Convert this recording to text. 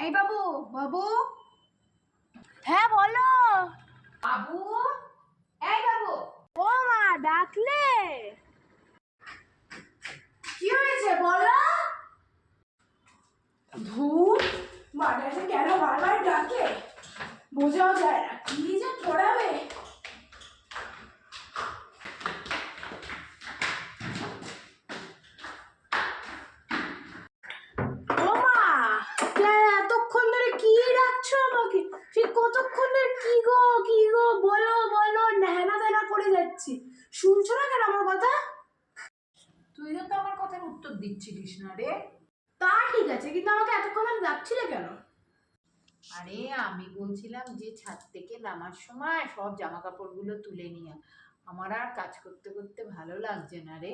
এই বাবু, বাবু। হ্যাঁ বলো। বাবু, এই বাবু। ও মা, ডাকলে? কি হয়েছে বলো? ধুর, মাটাকে কেন বারবার ডাকে বোঝাও যায় না, কি যে পড়াবে। ও মা, এতক্ষণ ধরে কি ডাকছো আমাকে? সে কতক্ষণ ধরে কি গো কি গো বলো বলো, নেহানা দেনা করে যাচ্ছি, শুনছো না কেন আমার কথা? তুইও তো আমার কথার উত্তর দিচ্ছিলিস না রে। তা ঠিক আছে, কিন্তু আমাকে এতক্ষণ ধরে ডাকছিলে কেন? আরে আমি বলছিলাম যে ছাদ থেকে নামার সময় সব জামা কাপড়গুলো তুলে নিয়ে আমার আর কাজ করতে করতে ভালো লাগছে না রে।